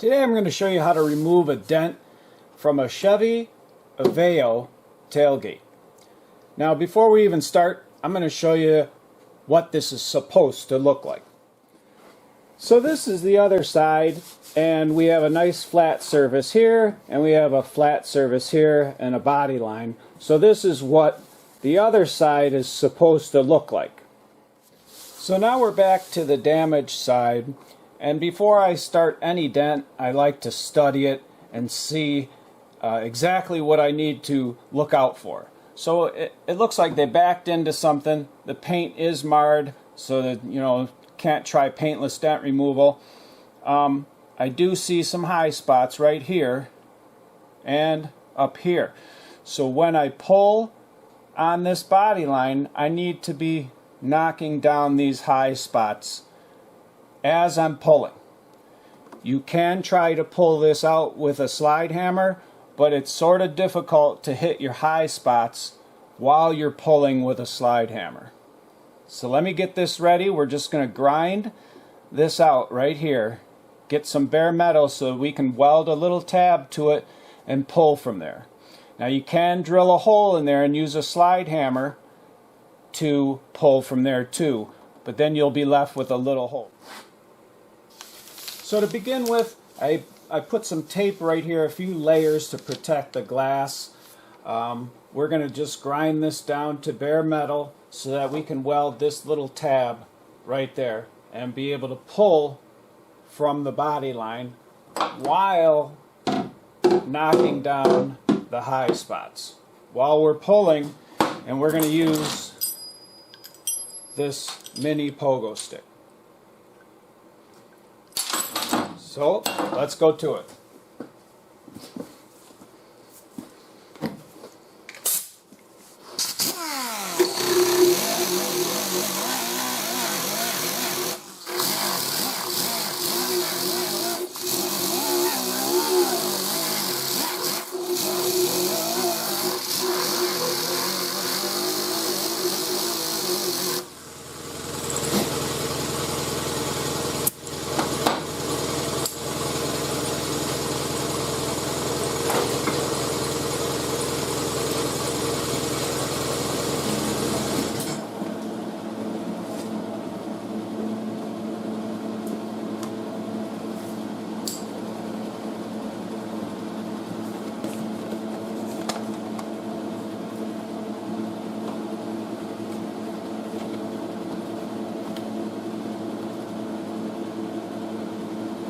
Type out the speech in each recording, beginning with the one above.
Today I'm going to show you how to remove a dent from a Chevy Aveo tailgate. Now before we even start, I'm going to show you what this is supposed to look like. So this is the other side, and we have a nice flat surface here, and we have a flat surface here and a body line. So this is what the other side is supposed to look like. So now we're back to the damaged side. And before I start any dent, I like to study it and see exactly what I need to look out for. So it looks like they backed into something. The paint is marred, so that can't try paintless dent removal. I do see some high spots right here and up here. So when I pull on this body line, I need to be knocking down these high spots as I'm pulling. You can try to pull this out with a slide hammer, but it's sort of difficult to hit your high spots while you're pulling with a slide hammer. So let me get this ready. We're just going to grind this out right here, get some bare metal so we can weld a little tab to it and pull from there. Now you can drill a hole in there and use a slide hammer to pull from there too, but then you'll be left with a little hole. So to begin with, I put some tape right here, a few layers to protect the glass. We're going to just grind this down to bare metal so that we can weld this little tab right there and be able to pull from the body line while knocking down the high spots. While we're pulling, and we're going to use this mini pogo stick. So let's go to it.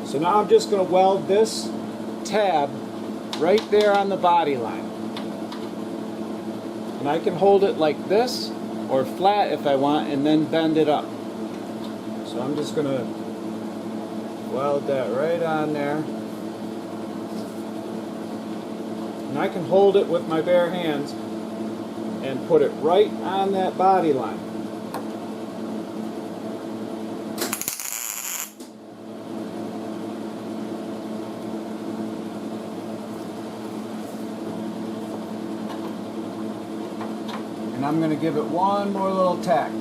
So now I'm just going to weld this tab right there on the body line. And I can hold it like this or flat if I want and then bend it up. So I'm just going to weld that right on there. And I can hold it with my bare hands and put it right on that body line. And I'm going to give it one more little tack.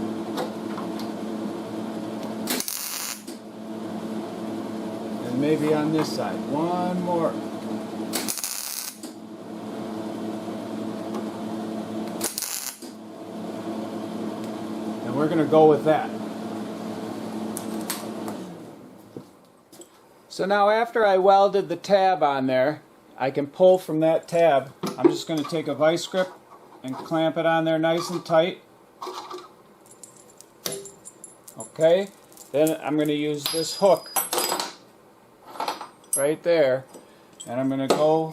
And maybe on this side, one more. And we're going to go with that. So now after I welded the tab on there, I can pull from that tab. I'm just going to take a vice grip and clamp it on there nice and tight. Okay, then I'm going to use this hook right there, and I'm going to go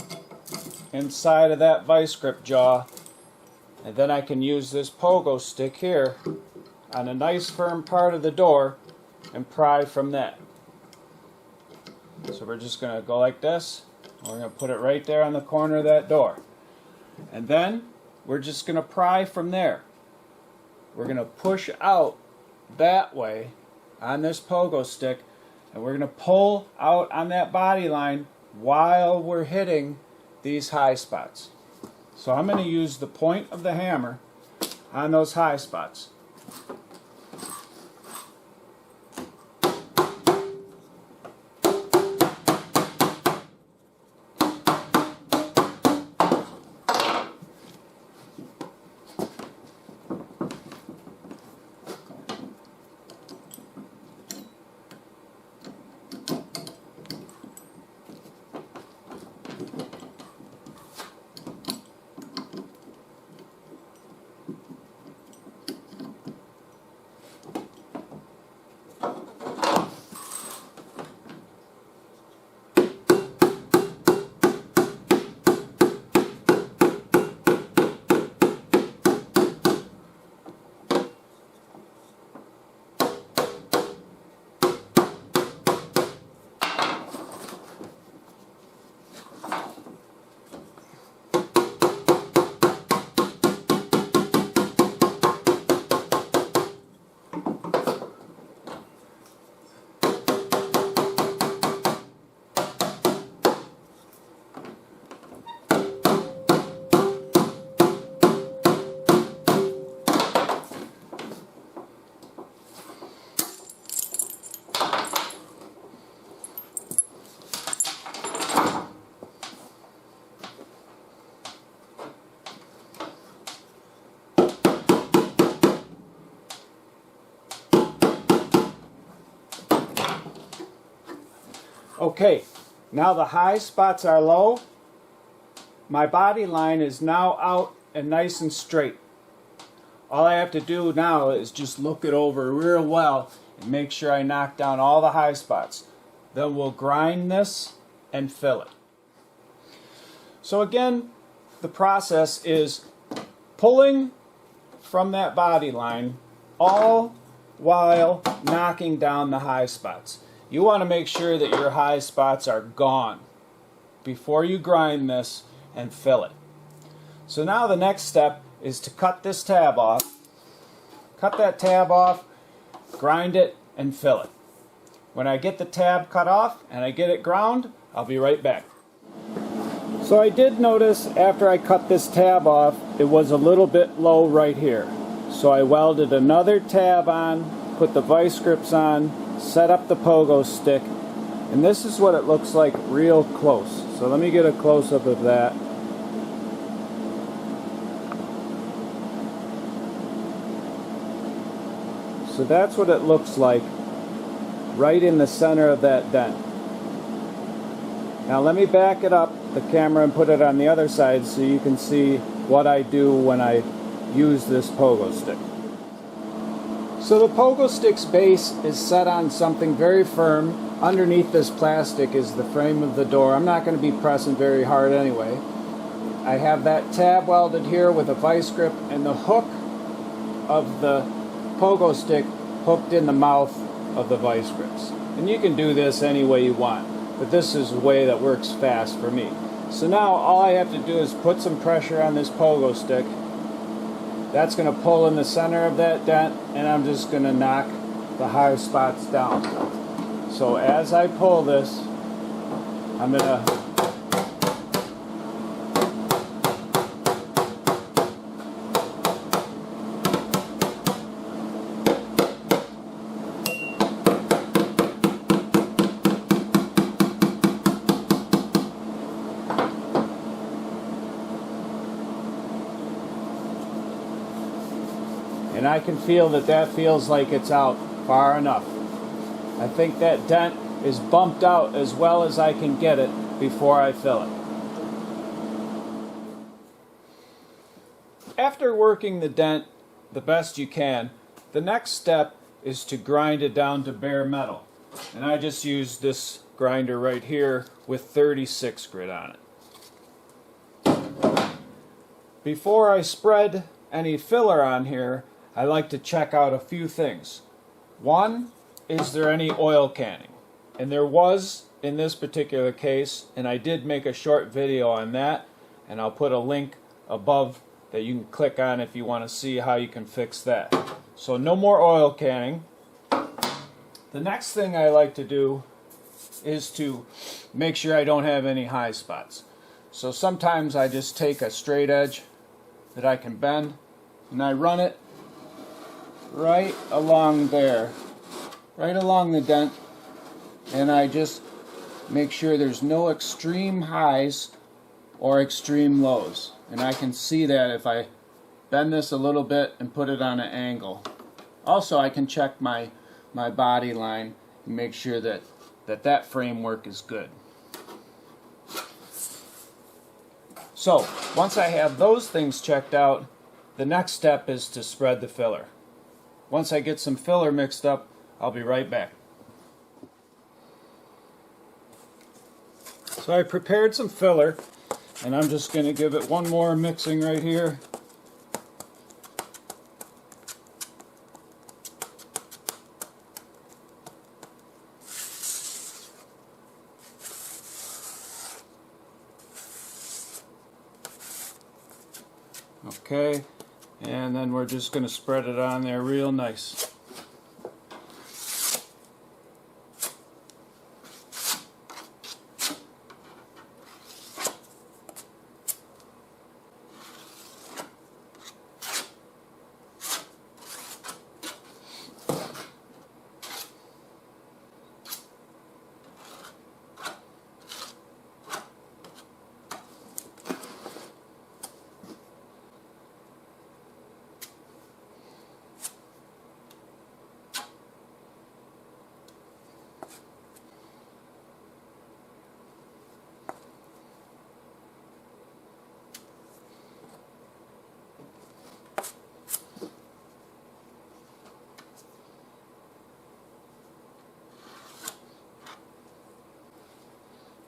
inside of that vice grip jaw, and then I can use this pogo stick here on a nice firm part of the door and pry from that. So we're just going to go like this. We're going to put it right there on the corner of that door, and then we're just going to pry from there. We're going to push out that way on this pogo stick, and we're going to pull out on that body line while we're hitting these high spots. So I'm going to use the point of the hammer on those high spots. Okay, now the high spots are low. My body line is now out and nice and straight. All I have to do now is just look it over real well and make sure I knock down all the high spots. Then we'll grind this and fill it. So again, the process is pulling from that body line all while knocking down the high spots. You want to make sure that your high spots are gone before you grind this and fill it. So now the next step is to cut this tab off. Cut that tab off, grind it, and fill it. When I get the tab cut off and I get it ground, I'll be right back. So I did notice after I cut this tab off, it was a little bit low right here. So I welded another tab on, put the vice grips on, set up the pogo stick, and this is what it looks like real close. So let me get a close-up of that. So that's what it looks like right in the center of that dent. Now let me back it up, the camera, and put it on the other side so you can see what I do when I use this pogo stick. So the pogo stick's base is set on something very firm. Underneath this plastic is the frame of the door. I'm not going to be pressing very hard anyway. I have that tab welded here with a vice grip and the hook of the pogo stick hooked in the mouth of the vice grips. And you can do this any way you want, but this is a way that works fast for me. So now all I have to do is put some pressure on this pogo stick. That's going to pull in the center of that dent, and I'm just going to knock the high spots down. So as I pull this, I'm going to and I can feel that feels like it's out far enough. I think that dent is bumped out as well as I can get it before I fill it. After working the dent the best you can, the next step is to grind it down to bare metal. And I just use this grinder right here with 36 grit on it. Before I spread any filler on here, I like to check out a few things. One, is there any oil canning? And there was in this particular case, and I did make a short video on that, and I'll put a link above that you can click on if you want to see how you can fix that. So no more oil canning. The next thing I like to do is to make sure I don't have any high spots. So sometimes I just take a straight edge that I can bend and I run it right along there, right along the dent, and I just make sure there's no extreme highs or extreme lows. And I can see that if I bend this a little bit and put it on an angle. Also, I can check my body line and make sure that framework is good. So once I have those things checked out, the next step is to spread the filler. Once I get some filler mixed up, I'll be right back. So I prepared some filler, and I'm just going to give it one more mixing right here. Okay, and then we're just going to spread it on there real nice.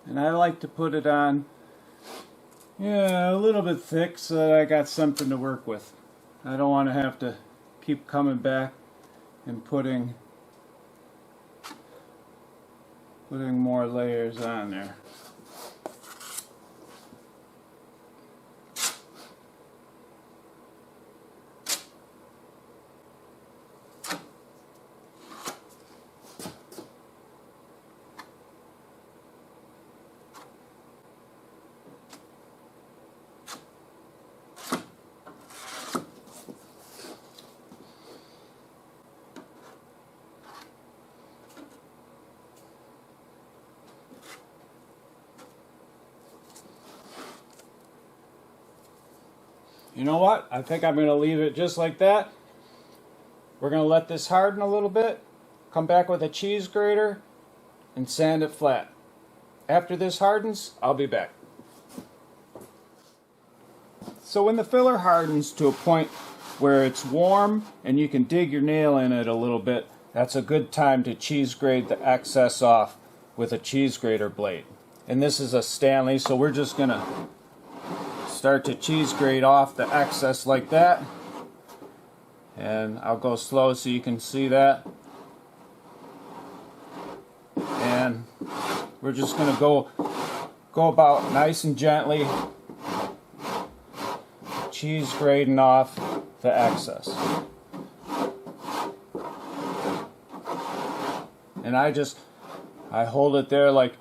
And I like to put it on, yeah, a little bit thick so that I got something to work with. I don't want to have to keep coming back and putting more layers on there. You know what? I think I'm going to leave it just like that. We're going to let this harden a little bit, come back with a cheese grater, and sand it flat. After this hardens, I'll be back. So when the filler hardens to a point where it's warm and you can dig your nail in it a little bit, that's a good time to cheese grate the excess off with a cheese grater blade. And this is a Stanley, so we're just going to start to cheese grate off the excess like that, and I'll go slow so you can see that. And we're just going to go about nice and gently cheese grating off the excess. And I hold it there like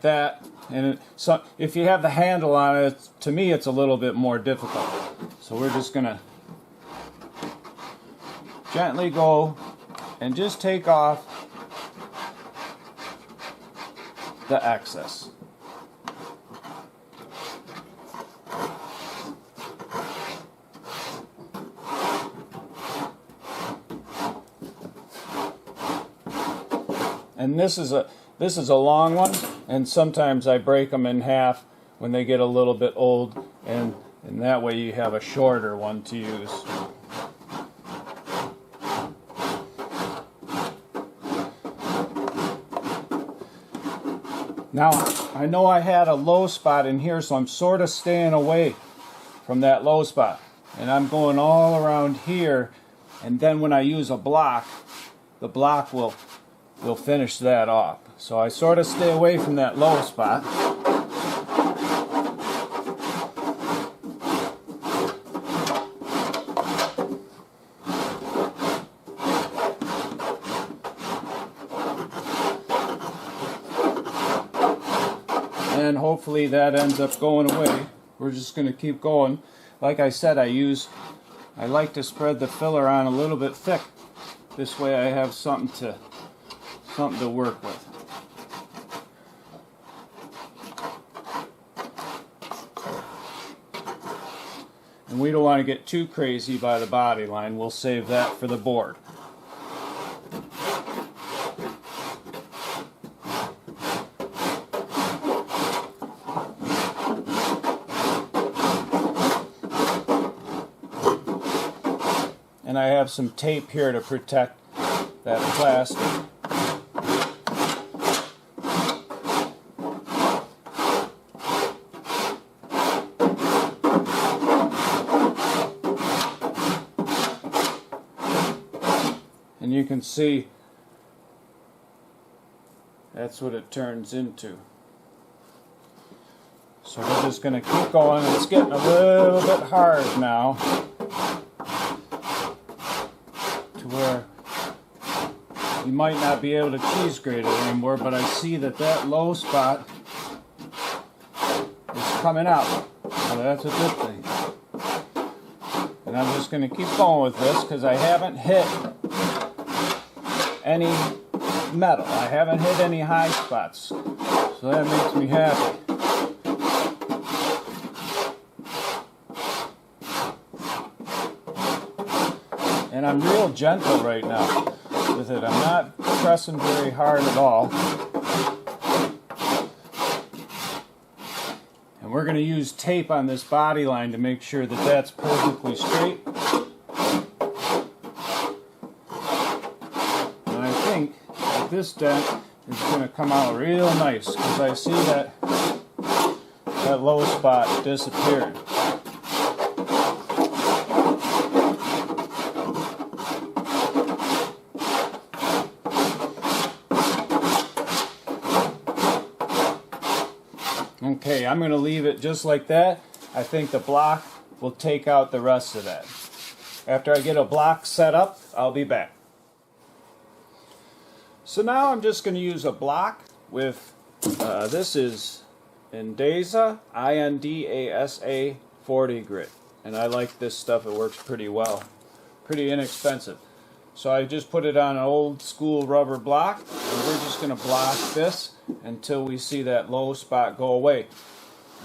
that. And so if you have the handle on it, to me it's a little bit more difficult. So we're just going to gently go and just take off the excess. And this is a long one, and sometimes I break them in half when they get a little bit old, and that way you have a shorter one to use. Now, I know I had a low spot in here, so I'm sort of staying away from that low spot. And I'm going all around here, and then when I use a block, the block will finish that off. So I sort of stay away from that low spot. And hopefully that ends up going away. We're just going to keep going. Like I said, I like to spread the filler on a little bit thick. This way I have something to work with. And we don't want to get too crazy by the body line. We'll save that for the board. And I have some tape here to protect that plastic. And you can see that's what it turns into. So we're just going to keep going. It's getting a little bit hard now, to where you might not be able to cheese grate it anymore, but I see that low spot is coming out. So that's a good thing. And I'm just going to keep going with this because I haven't hit any metal. I haven't hit any high spots. So that makes me happy. And I'm real gentle right now with it. I'm not pressing very hard at all. And we're going to use tape on this body line to make sure that that's perfectly straight. And I think this dent is going to come out real nice, because I see that low spot disappeared. Okay, I'm going to leave it just like that. I think the block will take out the rest of that. After I get a block set up, I'll be back. So now I'm just going to use a block with, this is Indasa, I-N-D-A-S-A 40 grit. And I like this stuff, it works pretty well. Pretty inexpensive. So I just put it on an old school rubber block, and we're just going to block this until we see that low spot go away.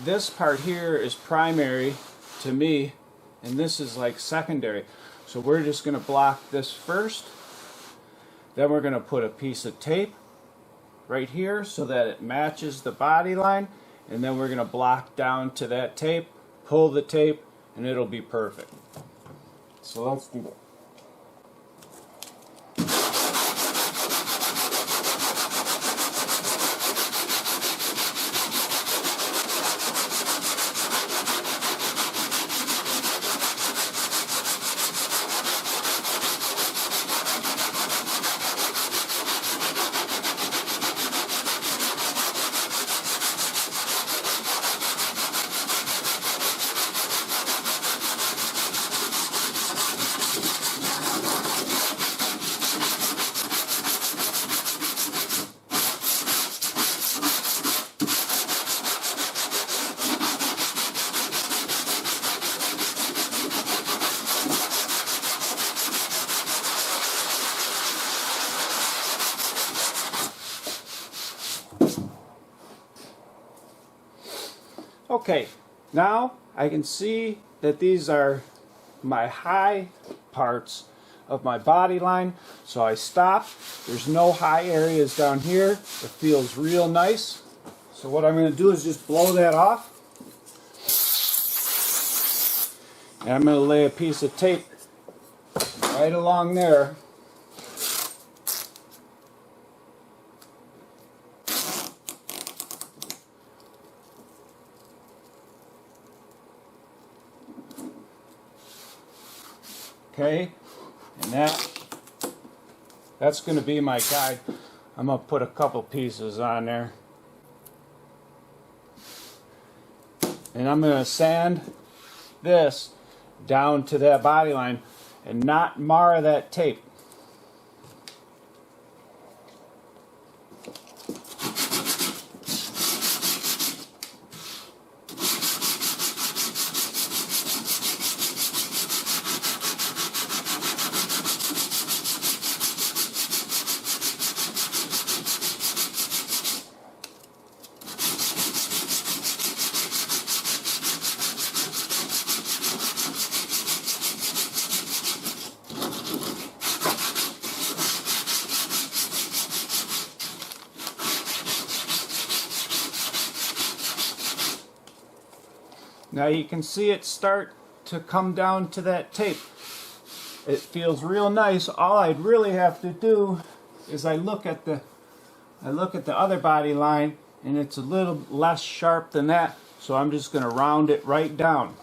This part here is primary to me, and this is like secondary. So we're just going to block this first. Then we're going to put a piece of tape right here so that it matches the body line, and then we're going to block down to that tape, pull the tape, and it'll be perfect. So let's do that. Okay, now I can see that these are my high parts of my body line, so I stop. There's no high areas down here. It feels real nice. So what I'm going to do is just blow that off. And I'm going to lay a piece of tape right along there. Okay, and that's going to be my guide. I'm going to put a couple pieces on there. And I'm going to sand this down to that body line and not mar that tape. Now you can see it start to come down to that tape. It feels real nice. All I'd really have to do is I look at the other body line, and it's a little less sharp than that, so I'm just going to round it right down.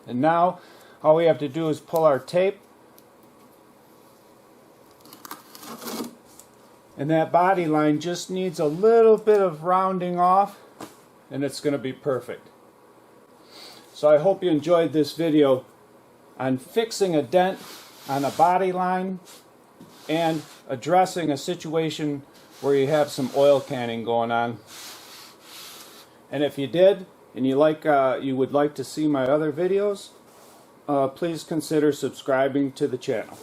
And now all we have to do is pull our tape, and that body line just needs a little bit of rounding off, and it's going to be perfect. So I hope you enjoyed this video on fixing a dent on a body line and addressing a situation where you have some oil canning going on. And if you did, and you would like to see my other videos, please consider subscribing to the channel.